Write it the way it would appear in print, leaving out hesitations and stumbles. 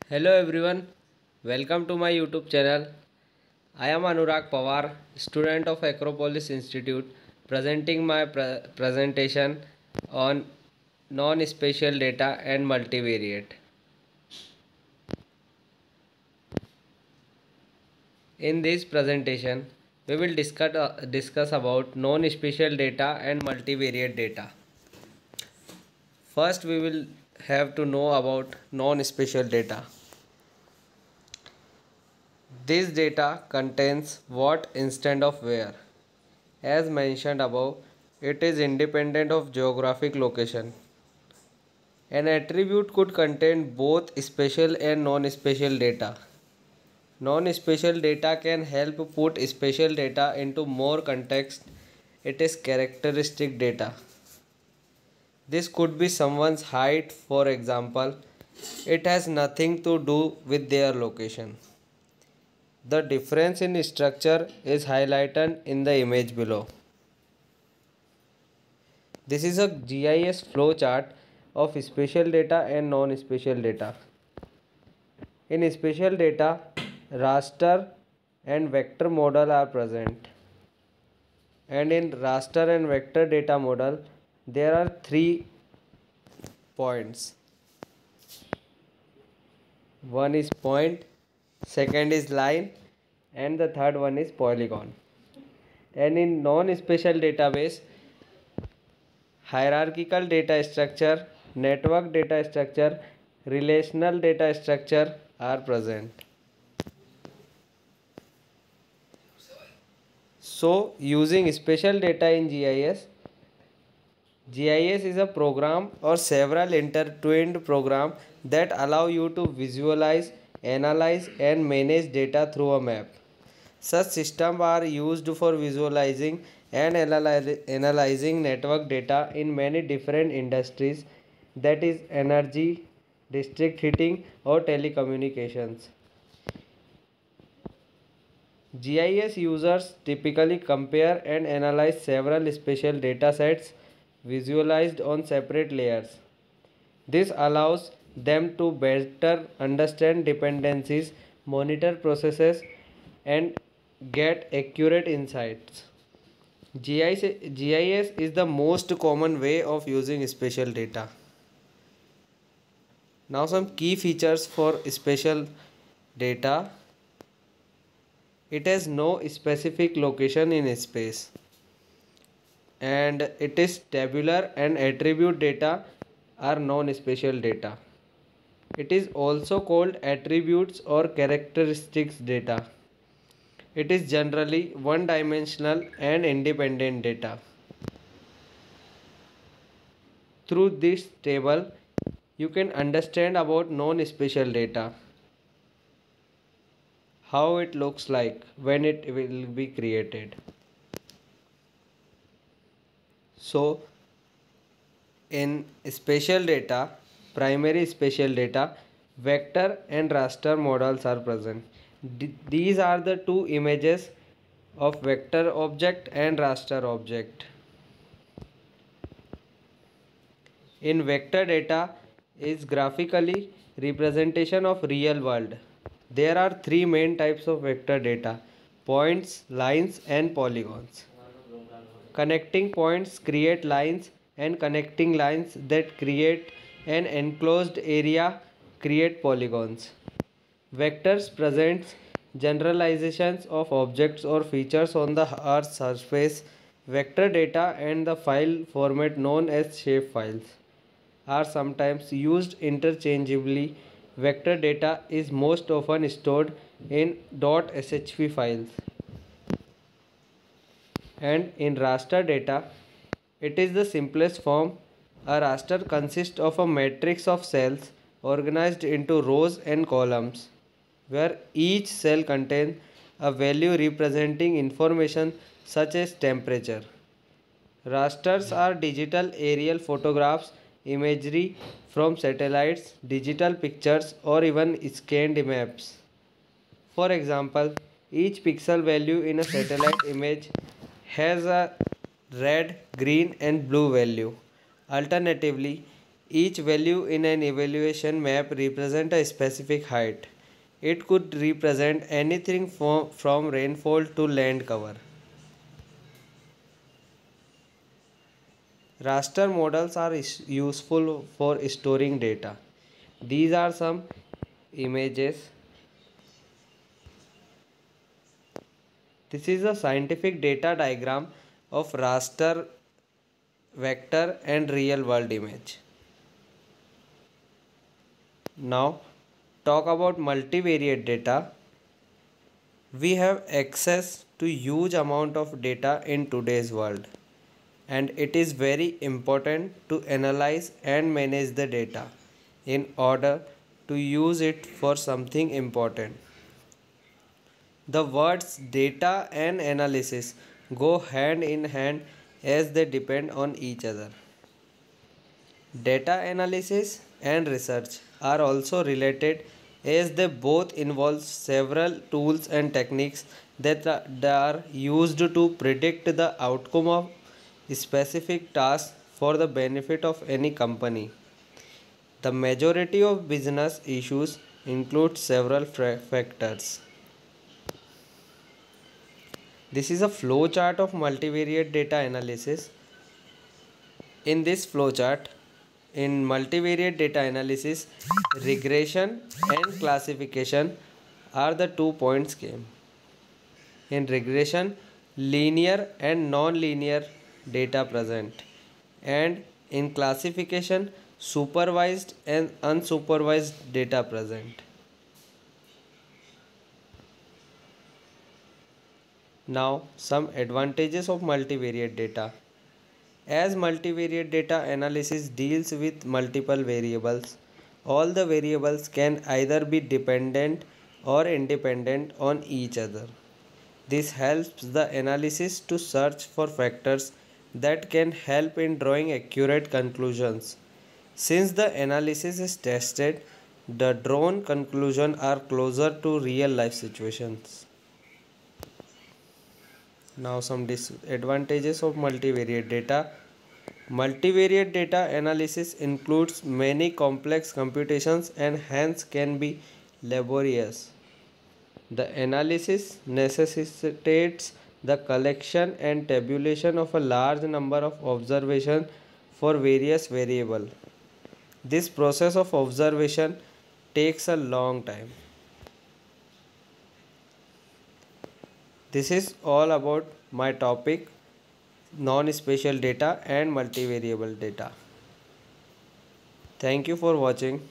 Hello everyone, welcome to my YouTube channel. I am Anurag Pawar, student of Acropolis Institute, presenting my presentation on non-spatial data and multivariate. In this presentation, we will discuss about non-spatial data and multivariate data. First, we will have to know about non-spatial data. This data contains what instead of where. As mentioned above, it is independent of geographic location. An attribute could contain both spatial and non-spatial data. Non-spatial data can help put spatial data into more context. It is characteristic data. This could be someone's height, for example. It has nothing to do with their location. The difference in structure is highlighted in the image below. This is a GIS flowchart of spatial data and non-spatial data. In spatial data, raster and vector model are present. And in raster and vector data model, there are 3 points. One is point, second is line, and the third one is polygon. And in non-spatial database, hierarchical data structure, network data structure, relational data structure are present. So, using spatial data in GIS, GIS is a program or several intertwined program that allow you to visualize, analyze and manage data through a map. Such systems are used for visualizing and analyzing network data in many different industries, that is energy, district heating or telecommunications. GIS users typically compare and analyze several spatial data sets visualized on separate layers. This allows them to better understand dependencies, monitor processes, and get accurate insights. GIS is the most common way of using spatial data. Now, some key features for spatial data. It has no specific location in space, and it is tabular, and attribute data are non-spatial data. It is also called attributes or characteristics data. It is generally one-dimensional and independent data. Through this table, you can understand about non-spatial data, how it looks like when it will be created. So, in spatial data, primary spatial data, vector and raster models are present. These are the two images of vector object and raster object. In vector data is graphically representation of real world. There are 3 main types of vector data: points, lines and polygons. Connecting points create lines, and connecting lines that create an enclosed area create polygons. Vectors presents generalizations of objects or features on the Earth's surface. Vector data and the file format known as shapefiles are sometimes used interchangeably. Vector data is most often stored in .shp files. And in raster data, it is the simplest form. A raster consists of a matrix of cells organized into rows and columns, where each cell contains a value representing information such as temperature. Rasters are digital aerial photographs, imagery from satellites, digital pictures, or even scanned maps. For example, each pixel value in a satellite image has a red, green, and blue value. Alternatively, Each value in an evaluation map represents a specific height. It could represent anything from rainfall to land cover. Raster models are useful for storing data. These are some images. This is a scientific data diagram of raster, vector and real world image. Now talk about multivariate data. We have access to huge amount of data in today's world, and it is very important to analyze and manage the data in order to use it for something important. The words data and analysis go hand in hand as they depend on each other. Data analysis and research are also related as they both involve several tools and techniques that are used to predict the outcome of specific tasks for the benefit of any company. The majority of business issues include several factors. This is a flow chart of multivariate data analysis. In this flowchart, in multivariate data analysis, regression and classification are the 2 points game. In regression, linear and non-linear data present, and in classification, supervised and unsupervised data present. Now, some advantages of multivariate data. As multivariate data analysis deals with multiple variables, all the variables can either be dependent or independent on each other. This helps the analysis to search for factors that can help in drawing accurate conclusions. Since the analysis is tested, the drawn conclusions are closer to real life situations. Now some disadvantages of multivariate data. Multivariate data analysis includes many complex computations and hence can be laborious. The analysis necessitates the collection and tabulation of a large number of observations for various variables. This process of observation takes a long time. This is all about my topic, non-spatial data and multivariable data. Thank you for watching.